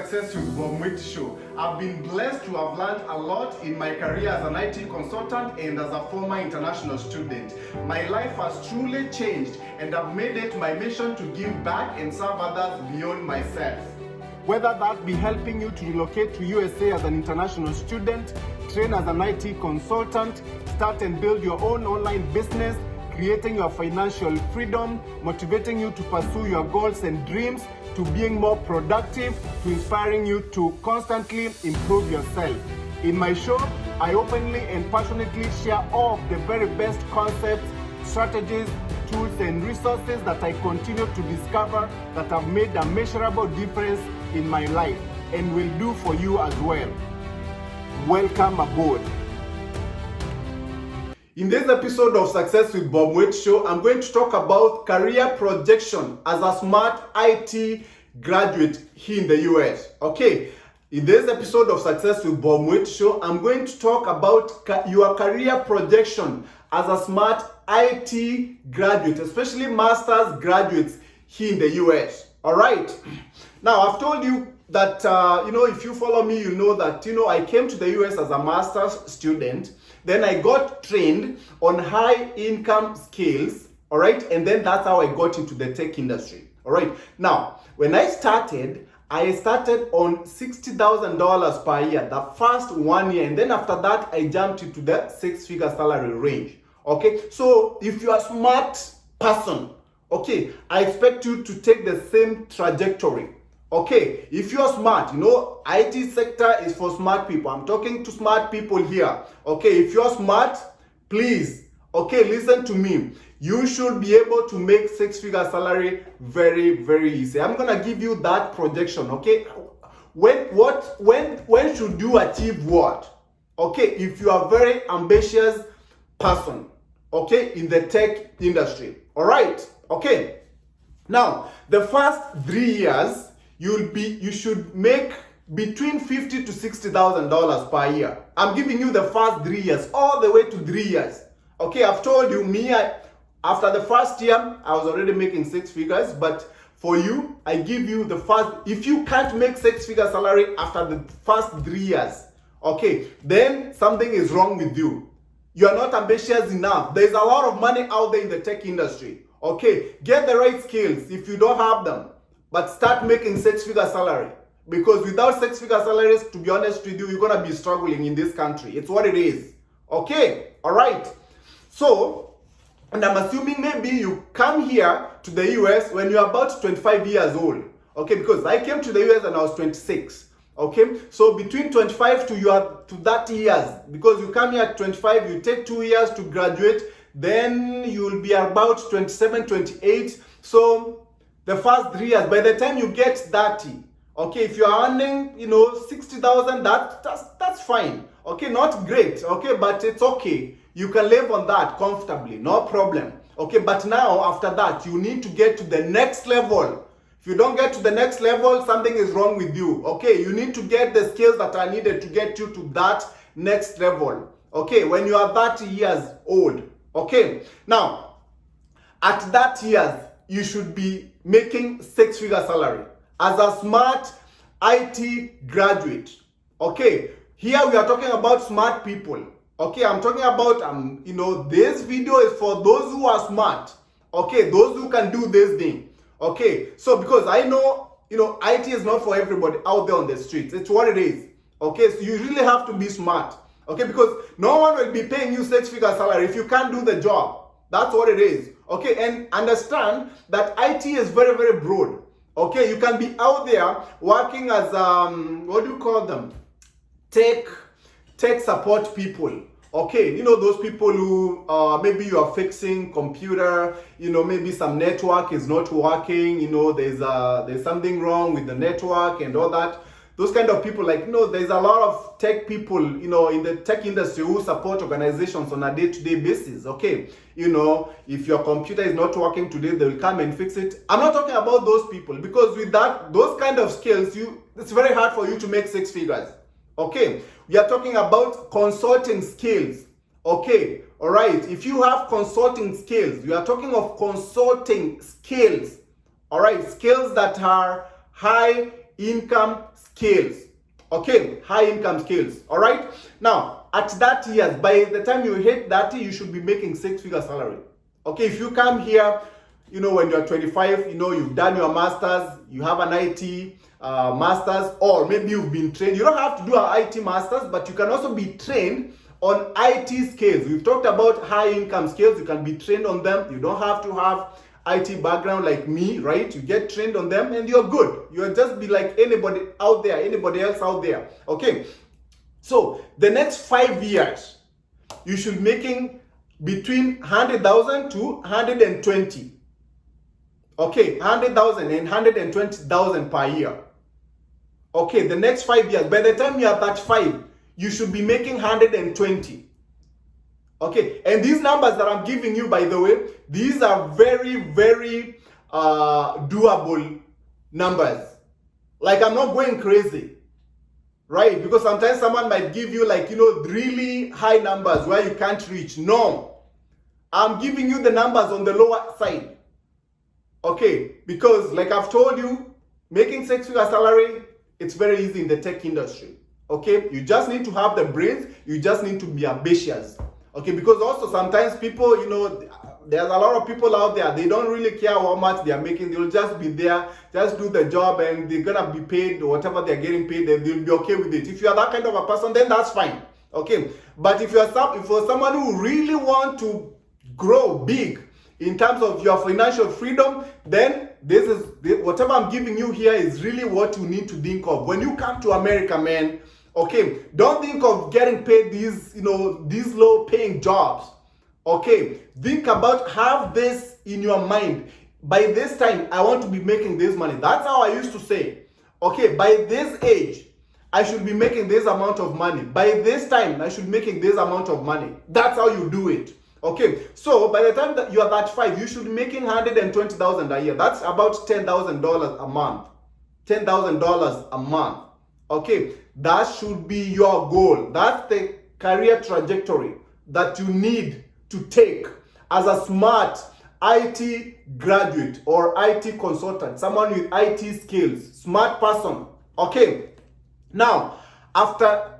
Success with Bob Mwiti Show. I've been blessed to have learned a lot in my career as an IT consultant and as a former international student. My life has truly changed and I've made it my mission to give back and serve others beyond myself. Whether that be helping you to relocate to USA as an international student, train as an IT consultant, start and build your own online business, creating your financial freedom, motivating you to pursue your goals and dreams, to being more productive, to inspiring you to constantly improve yourself. In my show, I openly and passionately share all of the very best concepts, strategies, tools, and resources that I continue to discover that have made a measurable difference in my life and will do for you as well. Welcome aboard. In this episode of Success with Bob Mwiti Show, I'm going to talk about career projection as a smart IT graduate here in the US. Okay, in this episode of Success with Bob Mwiti Show, I'm going to talk about your career projection as a smart IT graduate, especially master's graduates here in the US. All right. Now, I've told you that, if you follow me, you know that, I came to the US as a master's student. Then I got trained on high income skills, all right? And then that's how I got into the tech industry, all right? Now, when I started on $60,000 per year, the first 1 year. And then after that, I jumped into the six-figure salary range, okay? So if you're a smart person, okay, I expect you to take the same trajectory. Okay, if you're smart, IT sector is for smart people. I'm talking to smart people here. Okay, if you're smart, please, listen to me. You should be able to make six-figure salary very, very easy. I'm gonna give you that projection. Okay, when should you achieve what? Okay, if you are a very ambitious person, okay, in the tech industry. All right, okay. Now, the first 3 years. You should make between $50,000 to $60,000 per year. I'm giving you the first 3 years, all the way to 3 years. Okay, I've told you, after the first year, I was already making six figures, but for you, I give you the first, if you can't make six-figure salary after the first 3 years, okay, then something is wrong with you. You are not ambitious enough. There's a lot of money out there in the tech industry. Okay, get the right skills if you don't have them. But start making six-figure salary. Because without six-figure salaries, to be honest with you, you're going to be struggling in this country. It's what it is. Okay? All right. So, and I'm assuming maybe you come here to the US when you're about 25 years old. Okay? Because I came to the US when I was 26. Okay? So, between 25 to 30 years. Because you come here at 25, you take 2 years to graduate. Then you'll be about 27, 28. So, the first 3 years, by the time you get 30, okay, if you're earning, 60,000, that's fine. Okay, not great, okay, but it's okay. You can live on that comfortably, no problem. Okay, but now after that, you need to get to the next level. If you don't get to the next level, something is wrong with you. Okay, you need to get the skills that are needed to get you to that next level. Okay, when you are 30 years old. Okay, now, at that years, you should be making six-figure salary as a smart IT graduate. Okay, here we are talking about smart people. Okay, I'm talking about, this video is for those who are smart. Okay, those who can do this thing. Okay, so because I know, IT is not for everybody out there on the streets. It's what it is. Okay, so you really have to be smart. Okay, because no one will be paying you six-figure salary if you can't do the job. That's what it is. Okay, and understand that IT is very, very broad. Okay, you can be out there working as, what do you call them? Tech support people. Okay, those people who, maybe you are fixing computer, maybe some network is not working, there's something wrong with the network and all that. Those kind of people, there's a lot of tech people, in the tech industry who support organizations on a day-to-day basis, okay? If your computer is not working today, they will come and fix it. I'm not talking about those people because with those kind of skills, it's very hard for you to make six figures, okay? We are talking about consulting skills, okay? All right, if you have consulting skills, we are talking of consulting skills, all right? Skills that are high income scales. Okay, high income scales. All right. Now, at that years, by the time you hit 30, you should be making 6-figure salary. Okay, if you come here, when you're 25, you've done your masters, you have an IT masters, or maybe you've been trained. You don't have to do an IT masters, but you can also be trained on IT skills. We've talked about high income skills. You can be trained on them. You don't have to have IT background like me, right? You get trained on them and you're good. You'll just be like anybody out there, anybody else out there. Okay. So the next 5 years, you should be making between 100,000 to 120. Okay, 100,000 and 120,000 per year. Okay, the next 5 years, by the time you are 35, you should be making 120. Okay, and these numbers that I'm giving you, by the way, these are very, very doable numbers. Like, I'm not going crazy, right? Because sometimes someone might give you really high numbers where you can't reach. No, I'm giving you the numbers on the lower side. Okay, because like I've told you, making 6-figure salary, it's very easy in the tech industry. Okay, you just need to have the brains, you just need to be ambitious. Okay, because also sometimes people, there's a lot of people out there, they don't really care how much they are making. They'll just be there, just do the job, and they're gonna be paid whatever they're getting paid, and they'll be okay with it. If you are that kind of a person, then that's fine. Okay, but if you're someone who really want to grow big in terms of your financial freedom, then whatever I'm giving you here is really what you need to think of. When you come to America, man, okay, don't think of getting paid these low paying jobs. Okay, think about, have this in your mind. By this time, I want to be making this money. That's how I used to say. Okay, by this age, I should be making this amount of money. By this time, I should be making this amount of money. That's how you do it. Okay, so by the time that you are 35, you should be making 120,000 a year. That's about $10,000 a month. $10,000 a month. Okay, that should be your goal. That's the career trajectory that you need to take as a smart IT graduate or IT consultant, someone with IT skills, smart person. Okay, now after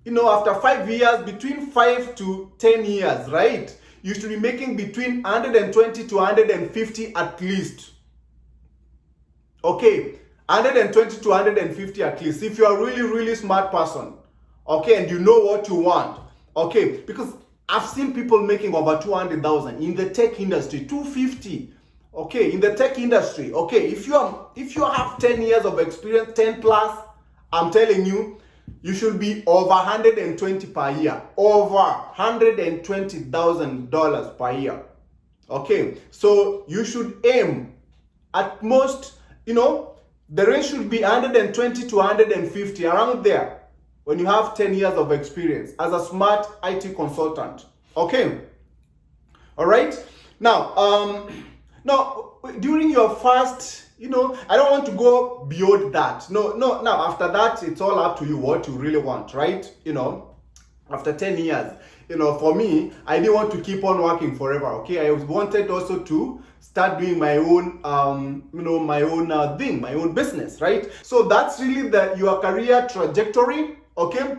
5 years, between 5 to 10 years, right? You should be making between 120 to 150 at least. Okay, 120 to 150 at least, if you're a really, really smart person. Okay, and you know what you want. Okay, because I've seen people making over 200,000 in the tech industry, 250. Okay, in the tech industry. Okay, if you have 10 years of experience, 10 plus, I'm telling you, you should be over 120 per year, over $120,000 per year. Okay, so you should aim at most, the range should be 120 to 150, around there, when you have 10 years of experience as a smart IT consultant. Okay, all right. Now, during your first, I don't want to go beyond that. No. Now, after that, it's all up to you what you really want, right? After 10 years, for me, I didn't want to keep on working forever. Okay, I wanted also to start doing my own, my own thing, my own business, right? So that's really your career trajectory. Okay,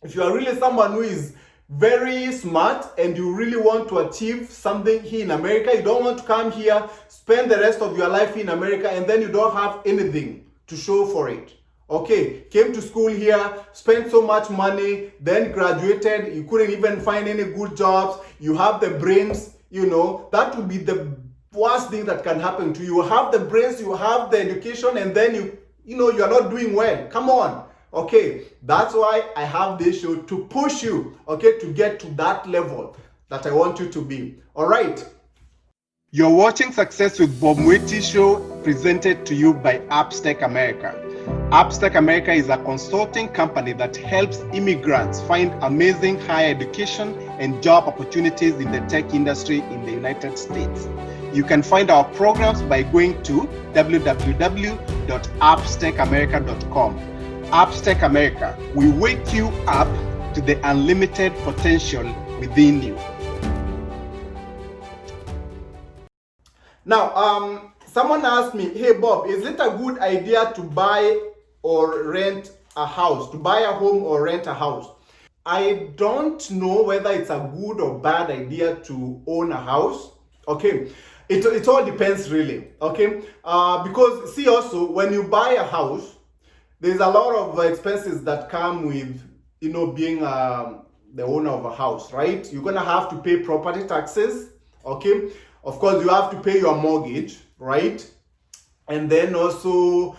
if you are really someone who is very smart and you really want to achieve something here in America, you don't want to come here, spend the rest of your life in America, and then you don't have anything to show for it. Okay, came to school here, spent so much money, then graduated, you couldn't even find any good jobs, you have the brains, that would be the worst thing that can happen to you. You have the brains, you have the education, and then you are not doing well. Come on. Okay, that's why I have this show, to push you, okay, to get to that level that I want you to be. All right. You're watching Success with Bob Mwiti show, presented to you by Appstech America. Appstech America is a consulting company that helps immigrants find amazing higher education and job opportunities in the tech industry in the United States. You can find our programs by going to www.appstechamerica.com. Appstech America, we wake you up to the unlimited potential within you. Now, someone asked me, hey Bob, is it a good idea to buy or rent a house, to buy a home or rent a house. I don't know whether it's a good or bad idea to own a house. Okay, it all depends really. Okay, because see, also when you buy a house, there's a lot of expenses that come with, you know, being the owner of a house, right? You're gonna have to pay property taxes. Okay, of course you have to pay your mortgage, right? And then also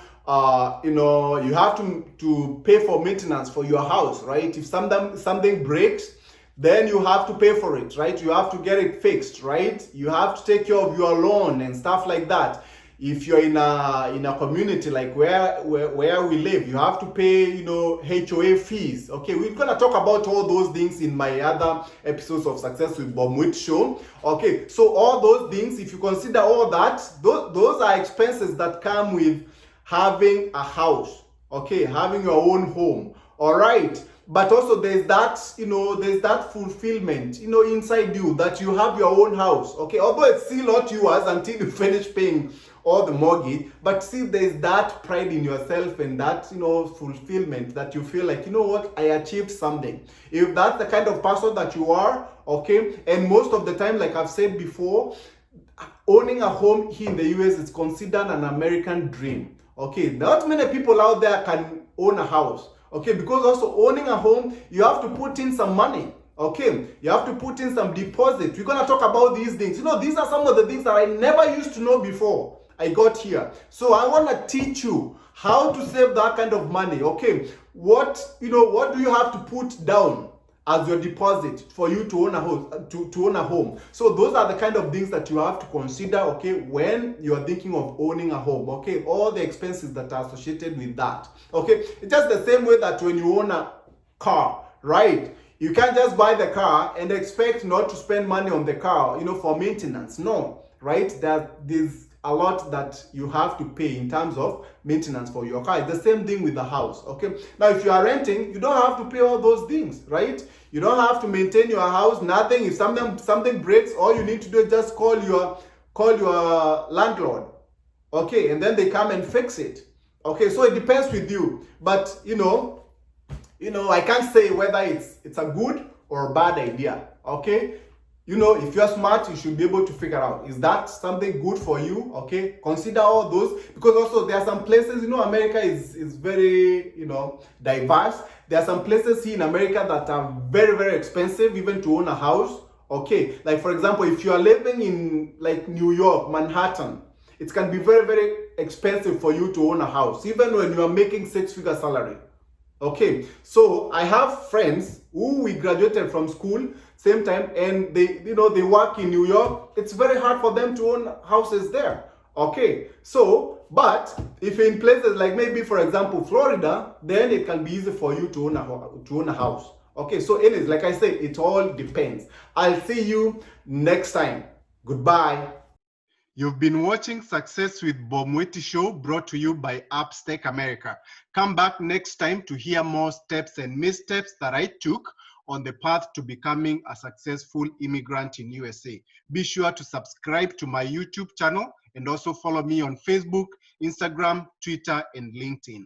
you know, you have to pay for maintenance for your house, right? If something breaks, then you have to pay for it, right? You have to get it fixed, right? You have to take care of your loan and stuff like that. If you're in a community like where we live, you have to pay, you know, HOA fees. Okay, we're gonna talk about all those things in my other episodes of Success with Bob Mwiti show. Okay, so all those things, if you consider all that, those are expenses that come with having a house. Okay, having your own home. All right. But also there's that, you know, there's that fulfillment, you know, inside you that you have your own house. Okay, although it's still not yours until you finish paying all the mortgage, but see, there's that pride in yourself and that, you know, fulfillment that you feel like, you know what, I achieved something. If that's the kind of person that you are, okay, and most of the time, like I've said before, owning a home here in the US is considered an American dream. Okay, not many people out there can own a house. Okay, because also owning a home, you have to put in some money. Okay, you have to put in some deposit. We're gonna talk about these things. You know, these are some of the things that I never used to know before I got here. So I wanna teach you how to save that kind of money. Okay, what do you have to put down as your deposit for you to own a house, to own a home? So those are the kind of things that you have to consider, okay, when you are thinking of owning a home. Okay, all the expenses that are associated with that. Okay, it's just the same way that when you own a car, right? You can't just buy the car and expect not to spend money on the car, you know, for maintenance. No, right? There's a lot that you have to pay in terms of maintenance for your car. It's the same thing with the house. Okay, now if you are renting, you don't have to pay all those things, right? You don't have to maintain your house, nothing. If something breaks, all you need to do is just call your landlord. Okay, and then they come and fix it. Okay, so it depends with you. But you know, I can't say whether it's a good or a bad idea. Okay, you know, if you're smart, you should be able to figure out, is that something good for you? Okay, consider all those, because also there are some places, you know, America is very, you know, diverse. There are some places here in America that are very, very expensive even to own a house. Okay, like for example, if you are living in like New York, Manhattan, it can be very, very expensive for you to own a house, even when you are making six-figure salary. Okay, so I have friends who we graduated from school same time, and they work in New York. It's very hard for them to own houses there. Okay, so but if in places like maybe for example Florida, then it can be easy for you to own a house. Okay, so anyways, like I say, it all depends. I'll see you next time. Goodbye. You've been watching Success with Bob Mwiti show, brought to you by Upstack America. Come back next time to hear more steps and missteps that I took on the path to becoming a successful immigrant in USA. Be sure to subscribe to my YouTube channel and also follow me on Facebook, Instagram, Twitter, and LinkedIn.